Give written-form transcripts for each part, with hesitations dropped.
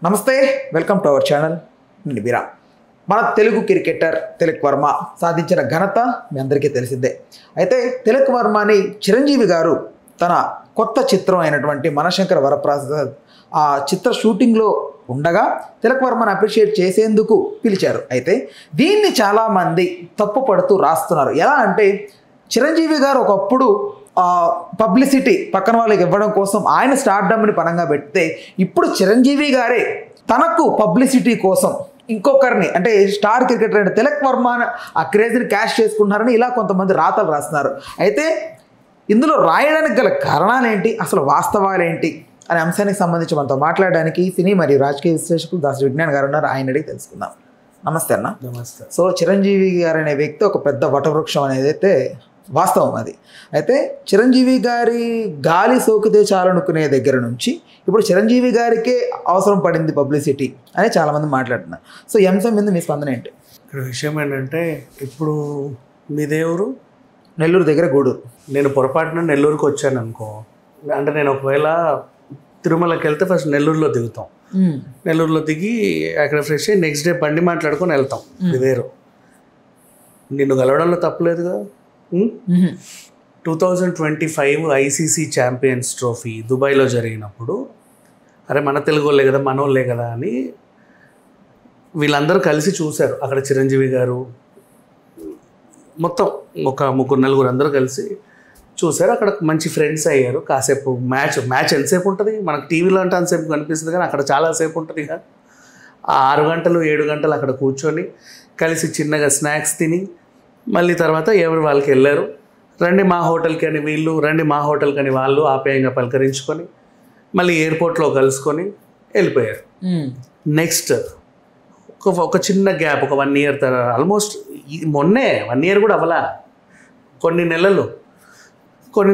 నమస్తే, welcome to our channel. నేను బిరా. మన తెలుగు క్రికెటర్ తిలక్ వర్మ సాధించిన ఘనత మీ అందరికీ తెలిసిందే. అయితే తిలక్ వర్మని చిరంజీవి గారు తన కొత్త చిత్రం అయినటువంటి మనశంకర వరప్రసాద్ ఆ చిత్ర షూటింగ్లో ఉండగా తిలక్ వర్మని అప్రిషియేట్ చేసేందుకు పిలిచారు. అయితే దీన్ని చాలామంది తప్పు పడుతూ రాస్తున్నారు. ఎలా అంటే చిరంజీవి గారు ఒకప్పుడు పబ్లిసిటీ పక్కన వాళ్ళకి ఇవ్వడం కోసం ఆయన స్టార్డమ్ని పనంగా పెడితే ఇప్పుడు చిరంజీవి గారే తనకు పబ్లిసిటీ కోసం ఇంకొకరిని అంటే స్టార్ క్రికెటర్ అంటే తిలక్ వర్మ ఆ క్రేజ్ని క్యాష్ చేసుకుంటున్నారని ఇలా కొంతమంది రాతలు రాస్తున్నారు. అయితే ఇందులో రాయడానికి గల కారణాలు ఏంటి, అసలు వాస్తవాలు ఏంటి అనే అంశానికి సంబంధించి మనతో మాట్లాడడానికి సినీ మరియు రాజకీయ విశ్లేషకులు దాస్ విజ్ఞాన్ గారు ఉన్నారు. ఆయన అడిగి తెలుసుకుందాం. నమస్తే అన్న. నమస్తే. సో చిరంజీవి గారు అనే వ్యక్తి ఒక పెద్ద వటవృక్షం అనేది అయితే వాస్తవం అది. అయితే చిరంజీవి గారి గాలి సోకితే చాలనుకునే దగ్గర నుంచి ఇప్పుడు చిరంజీవి గారికే అవసరం పడింది పబ్లిసిటీ అని చాలామంది మాట్లాడుతున్నారు. సో ఈ అంశం మీద మీ స్పందన ఏంటి? ఇక్కడ విషయం ఏంటంటే ఇప్పుడు మీ దేవుడు నెల్లూరు దగ్గర గూడూరు. నేను పొరపాటున నెల్లూరుకి వచ్చాను అనుకో, అంటే నేను ఒకవేళ తిరుమలకి వెళ్తే ఫస్ట్ నెల్లూరులో దిగుతాం. నెల్లూరులో దిగి అక్కడ ఫ్రెష్ అయ్యి నెక్స్ట్ డే బండి మాట్లాడుకొని వెళ్తాం. ఇది వేరు. నిన్ను కలవడంలో తప్పలేదుగా. 2025 ఐసీసీ ఛాంపియన్స్ ట్రోఫీ దుబాయ్లో జరిగినప్పుడు అరే మన తెలుగు వాళ్ళే కదా, మనోళ్ళే కదా అని వీళ్ళందరూ కలిసి చూశారు. అక్కడ చిరంజీవి గారు మొత్తం ఒక 3-4 అందరూ కలిసి చూశారు. అక్కడ మంచి ఫ్రెండ్స్ అయ్యారు. కాసేపు మ్యాచ్ ఎంతసేపు ఉంటుంది మనకు టీవీలో అంటే అంతసేపు కనిపిస్తుంది, కానీ అక్కడ చాలాసేపు ఉంటుంది కదా. 6 గంటలు 7 గంటలు అక్కడ కూర్చొని కలిసి చిన్నగా స్నాక్స్ తిని మళ్ళీ తర్వాత ఎవరు వాళ్ళకి వెళ్ళారు. రండి మా హోటల్కి అని వీళ్ళు, రండి మా హోటల్కి అని వాళ్ళు ఆప్యాయంగా పలకరించుకొని మళ్ళీ ఎయిర్పోర్ట్లో కలుసుకొని వెళ్ళిపోయారు. నెక్స్ట్ ఒక చిన్న గ్యాప్, ఒక 1 ఇయర్ తర్వాత, ఆల్మోస్ట్ మొన్నే 1 ఇయర్ కూడా అవ్వలా, కొన్ని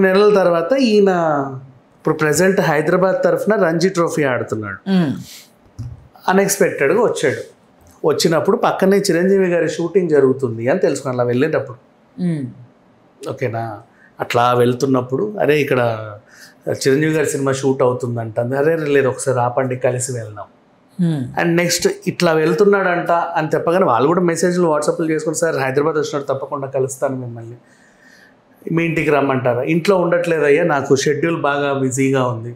నెలల తర్వాత ఈయన ఇప్పుడు ప్రజెంట్ హైదరాబాద్ తరఫున రంజీ ట్రోఫీ ఆడుతున్నాడు. అన్ఎక్స్పెక్టెడ్గా వచ్చాడు. వచ్చినప్పుడు పక్కనే చిరంజీవి గారి షూటింగ్ జరుగుతుంది అని తెలుసుకున్నాను. అలా వెళ్ళేటప్పుడు ఓకేనా, అట్లా వెళ్తున్నప్పుడు అరే ఇక్కడ చిరంజీవి గారి సినిమా షూట్ అవుతుందంట. అరే లేదు ఒకసారి ఆపండి కలిసి వెళ్దాం. అండ్ నెక్స్ట్ ఇట్లా వెళ్తున్నాడంట అని చెప్పగానే వాళ్ళు కూడా మెసేజ్లు వాట్సాప్లు చేసుకుని సార్ హైదరాబాద్ వచ్చినట్టు తప్పకుండా కలుస్తాను మిమ్మల్ని, మీ ఇంటికి రమ్మంటారా? ఇంట్లో ఉండట్లేదయ్యా, నాకు షెడ్యూల్ బాగా బిజీగా ఉంది,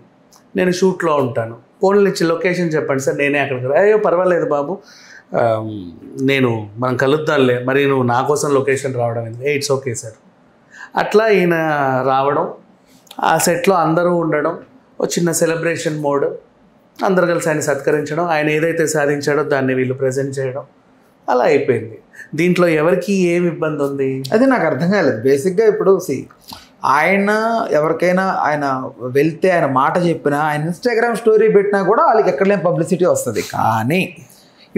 నేను షూట్లో ఉంటాను, ఫోన్లు ఇచ్చి లొకేషన్ చెప్పండి సార్ నేనే అక్కడికి. అయ్యో పర్వాలేదు బాబు, మనం కలుద్దాంలే, మరి నువ్వు నా కోసం లొకేషన్ రావడం ఎందుకు? It's okay sir. అట్లా ఈయన రావడం, ఆ సెట్లో అందరూ ఉండడం, ఒక చిన్న సెలబ్రేషన్ మోడ్, అందరు కలిసి ఆయన సత్కరించడం, ఆయన ఏదైతే సాధించాడో దాన్ని వీళ్ళు ప్రజెంట్ చేయడం, అలా అయిపోయింది. దీంట్లో ఎవరికి ఏమి ఇబ్బంది ఉంది అది నాకు అర్థం కాలేదు. బేసిక్గా ఇప్పుడు ఆయన ఎవరికైనా ఆయన వెళ్తే ఆయన మాట చెప్పినా ఆయన ఇన్స్టాగ్రామ్ స్టోరీ పెట్టినా కూడా వాళ్ళకి ఎక్కడలేని పబ్లిసిటీ వస్తుంది. కానీ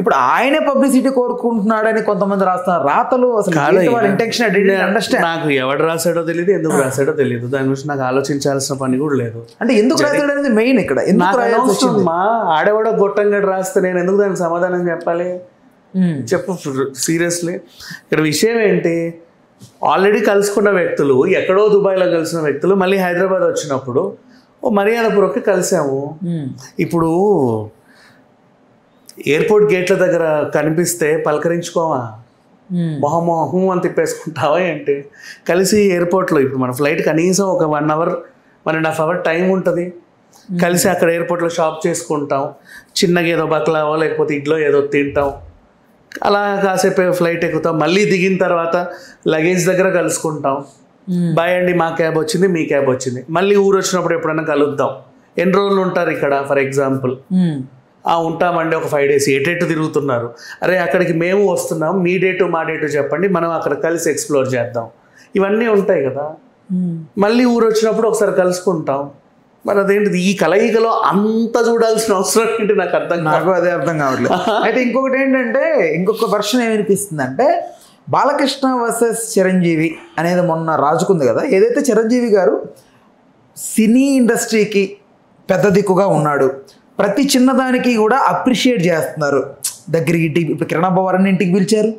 ఇప్పుడు ఆయనే పబ్లిసిటీ కోరుకుంటున్నాడని కొంతమంది రాస్తున్నారు రాతలు. అసలు వాళ్ళ ఇంటెన్షన్ అండర్స్టాండ్. నాకు ఎవడు రాశాడో తెలియదు, ఎందుకు రాశాడో తెలియదు, దాని గురించి నాకు ఆలోచించాల్సిన పని కూడా లేదు. అంటే ఎందుకు రాశాడు అనేది మెయిన్. ఇక్కడ ఆడేవాడో గొట్టంగా రాస్తే నేను ఎందుకు దానికి సమాధానం చెప్పాలి? చెప్పు సీరియస్లీ. ఇక్కడ విషయం ఏంటి, ఆల్రెడీ కలుసుకున్న వ్యక్తులు, ఎక్కడో దుబాయ్లో కలిసిన వ్యక్తులు మళ్ళీ హైదరాబాద్ వచ్చినప్పుడు ఓ మర్యాదపూర్వక కలిసాము. ఇప్పుడు ఎయిర్పోర్ట్ గేట్ల దగ్గర కనిపిస్తే పలకరించుకోవా, మొహం అని తిప్పేసుకుంటావా ఏంటి? కలిసి ఎయిర్పోర్ట్లో ఇప్పుడు మన ఫ్లైట్ కనీసం ఒక 1 అవర్ 1.5 అవర్ టైం ఉంటుంది. కలిసి అక్కడ ఎయిర్పోర్ట్లో షాప్ చేసుకుంటాం, చిన్నగా ఏదో బక్లావో లేకపోతే ఇడ్లో ఏదో తింటాం, అలా కాసేపు ఫ్లైట్ ఎక్కుతాం, మళ్ళీ దిగిన తర్వాత లగేజ్ దగ్గర కలుసుకుంటాం, బాయ్ అండి మా క్యాబ్ వచ్చింది మీ క్యాబ్ వచ్చింది, మళ్ళీ ఊరు వచ్చినప్పుడు ఎప్పుడైనా కలుద్దాం. ఎన్ని రోజులు ఉంటారు ఇక్కడ ఫర్ ఎగ్జాంపుల్? ఉంటామండి ఒక 5 days. ఎటు తిరుగుతున్నారు? అరే అక్కడికి మేము వస్తున్నాం, మీ డేటు మా డేటు చెప్పండి, మనం అక్కడ కలిసి ఎక్స్ప్లోర్ చేద్దాం. ఇవన్నీ ఉంటాయి కదా. మళ్ళీ ఊరు వచ్చినప్పుడు ఒకసారి కలుసుకుంటాం. మరి అదేంటిది ఈ కలయికలో అంత చూడాల్సిన అవసరం ఏంటి? నాకు అదే అర్థం కావట్లేదు. అయితే ఇంకొకటి ఏంటంటే ఇంకొక వర్షన్ ఏమనిపిస్తుంది అంటే బాలకృష్ణ వర్సెస్ చిరంజీవి అనేది మొన్న రాజుకుంది కదా. ఏదైతే చిరంజీవి గారు సినీ ఇండస్ట్రీకి పెద్ద దిక్కుగా ఉన్నాడు, ప్రతి చిన్నదానికి కూడా అప్రిషియేట్ చేస్తున్నారు. దగ్గరికి ఇప్పుడు కిరణ్ అబ్బవరాన్ని ఇంటికి పిలిచారు,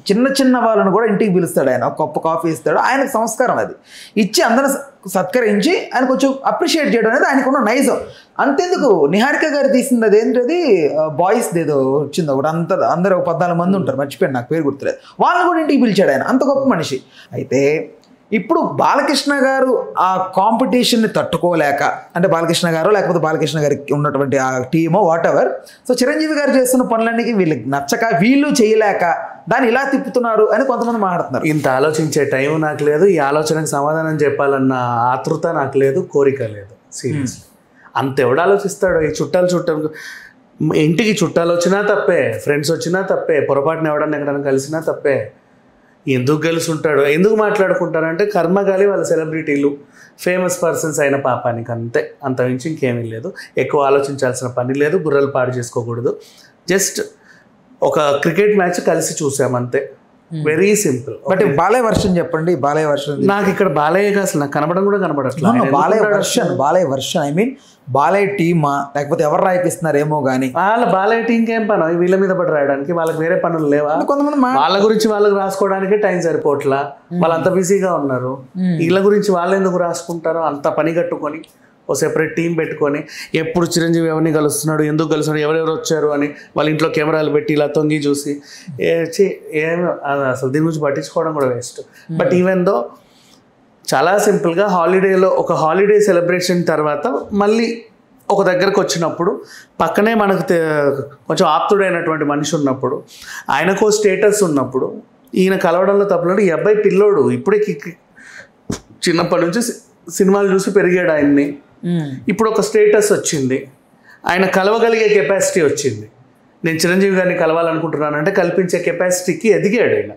చిన్న చిన్న వాళ్ళను కూడా ఇంటికి పిలుస్తాడు ఆయన, ఒక కప్పు కాఫీ ఇస్తాడు. ఆయనకు సంస్కారం అది ఇచ్చి అందరిని సత్కరించి ఆయన కొంచెం అప్రిషియేట్ చేయడం అనేది ఆయనకున్న నైజం. అంతెందుకు నిహారిక గారు తీసింది అదేంటది బాయ్స్ ఏదో వచ్చింది ఒకటి, అందరూ 14 మంది ఉంటారు, మర్చిపోయాను నాకు పేరు గుర్తులేదు, వాళ్ళని కూడా ఇంటికి పిలిచాడు ఆయన, అంత గొప్ప మనిషి. అయితే ఇప్పుడు బాలకృష్ణ గారు ఆ కాంపిటీషన్ని తట్టుకోలేక, అంటే బాలకృష్ణ గారు లేకపోతే బాలకృష్ణ గారికి ఉన్నటువంటి ఆ టీమో వాట్ ఎవర్, సో చిరంజీవి గారు చేస్తున్న పనులన్నీ వీళ్ళకి నచ్చక వీళ్ళు చేయలేక దాన్ని ఇలా తిప్పుతున్నారు అని కొంతమంది మాట్లాడుతున్నారు. ఇంత ఆలోచించే టైం నాకు లేదు, ఈ ఆలోచనకు సమాధానం చెప్పాలన్న ఆతృత నాకు లేదు, కోరిక లేదు. సీరియస్ అంత ఎవడు ఆలోచిస్తాడు? ఈ చుట్టాలు ఇంటికి చుట్టాలు వచ్చినా తప్పే, ఫ్రెండ్స్ వచ్చినా తప్పే, పొరపాటున ఎవడన్నా ఎక్కడన్నా కలిసినా తప్పే. ఎందుకు కలిసి ఉంటాడు, ఎందుకు మాట్లాడుకుంటారంటే కర్మగాలి వాళ్ళ సెలబ్రిటీలు ఫేమస్ పర్సన్స్ అయిన పాపానికి, అంతే. అంత మించి ఇంకేమీ లేదు. ఎక్కువ ఆలోచించాల్సిన పని లేదు, బుర్రలు పాడు చేసుకోకూడదు. జస్ట్ ఒక క్రికెట్ మ్యాచ్ కలిసి చూసామంతే, very simple. But Balayya version చెప్పండి. బాలయ్య వర్షన్ నాకు ఇక్కడ బాలయ్య అసలు నాకు కనబడం కూడా కనబడట్లేదు. Balayya version I mean Balayya టీమా లేకపోతే ఎవరు రాయిపిస్తున్నారేమో కానీ బాలయ్య టీంకి ఏం పని వీళ్ళ మీద పడి రాయడానికి? వాళ్ళకి వేరే పనులు లేవా? కొంతమంది వాళ్ళ గురించి వాళ్ళకి రాసుకోవడానికే టైం సరిపోట్లా, వాళ్ళు అంత బిజీగా ఉన్నారు. వీళ్ళ గురించి వాళ్ళు ఎందుకు రాసుకుంటారో? అంత పని కట్టుకొని ఓ సెపరేట్ టీం పెట్టుకొని ఎప్పుడు చిరంజీవి ఎవరిని కలుస్తున్నాడు, ఎందుకు కలుస్తున్నాడు, ఎవరెవరు వచ్చారు అని వాళ్ళ ఇంట్లో కెమెరాలు పెట్టి ఇలా తొంగి చూసి ఏమి అసలు దీని గురించి పట్టించుకోవడం కూడా వేస్ట్. బట్ ఈవెన్ దో చాలా సింపుల్గా హాలిడేలో ఒక హాలిడే సెలబ్రేషన్ తర్వాత మళ్ళీ ఒక దగ్గరకు వచ్చినప్పుడు పక్కనే మనకు కొంచెం ఆప్తుడైనటువంటి మనిషి ఉన్నప్పుడు, ఆయనకో స్టేటస్ ఉన్నప్పుడు ఈయన కలవడంలో తప్పలేదు. ఈ అబ్బాయి పిల్లోడు ఇప్పుడే చిన్నప్పటి నుంచి సినిమాలు చూసి పెరిగాడు ఆయన్ని. ఇప్పుడు ఒక స్టేటస్ వచ్చింది, ఆయన కలవగలిగే కెపాసిటీ వచ్చింది. నేను చిరంజీవి గారిని కలవాలనుకుంటున్నానంటే కల్పించే కెపాసిటీకి ఎదిగాడు ఆయన.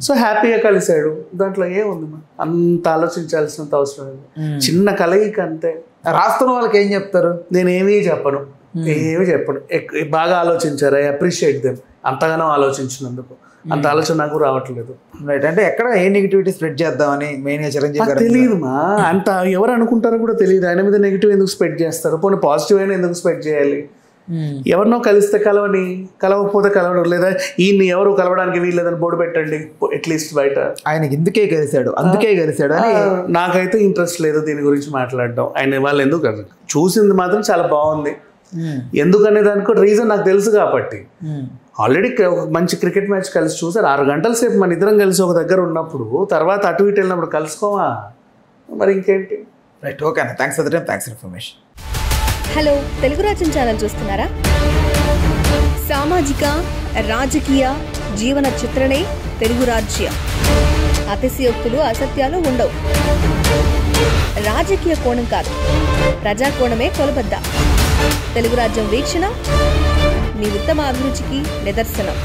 సో హ్యాపీగా కలిశాడు, దాంట్లో ఏముంది అంత ఆలోచించాల్సినంత అవసరం లేదు. చిన్న కలయిక అంతే. రాస్తున్న వాళ్ళకి ఏం చెప్తారు? నేనేమీ చెప్పను, ఏమీ చెప్పను. బాగా ఆలోచించారు, ఐ అప్రిషియేట్ దెమ్. అంతగానో ఆలోచించినందుకు అంత ఆలోచన నాకు రావట్లేదు. రైట్. అంటే ఎక్కడ ఏ నెగిటివిటీ స్ప్రెడ్ చేద్దామని మెయిన్గా చిరంజీవి గారు తెలియదు మా అంత ఎవరు అనుకుంటారో కూడా తెలియదు. ఆయన మీద నెగిటివ్ ఎందుకు స్ప్రెడ్ చేస్తారు? పోనీ పాజిటివ్ అయినా ఎందుకు స్ప్రెడ్ చేయాలి? ఎవరినో కలిస్తే కలవని, కలవకపోతే కలవడం, లేదా ఈయన్ని ఎవరు కలవడానికి వీల్లేదని బోర్డు పెట్టండి అట్లీస్ట్ బయట. ఆయనకి ఇందుకే కలిశాడు అందుకే కలిశాడు అని నాకైతే ఇంట్రెస్ట్ లేదు దీని గురించి మాట్లాడడం. ఆయన వాళ్ళు ఎందుకు చూసింది మాత్రం చాలా బాగుంది, ఎందుకనే దానికి రీజన్ నాకు తెలుసు కాబట్టి. ఆల్రెడీ ఒక మంచి క్రికెట్ మ్యాచ్ కలిసి చూసారు, 6 గంటల సేపు మన ఇద్దరం కలిసి ఒక దగ్గర ఉన్నప్పుడు, తర్వాత అటు ఇటు వెళ్ళినప్పుడు కలుసుకోవా మరి ఇంకేంటి? రైట్. ఓకే అన్న, thanks for the time, thanks for information. Hello, Telugu రాజ్యం ఛానల్ చూస్తున్నారా? సామాజిక రాజకీయ జీవన చిత్రణే తెలుగు రాజ్యం. అతిశయోక్తులు అసత్యాలు ఉండవు. రాజకీయ కోణం కాదు, ప్రజా కోణమే కొలబద్ద. తెలుగు రాజ్యం వీక్షణ మీ ఉత్తమ అభిరుచికి నిదర్శనం.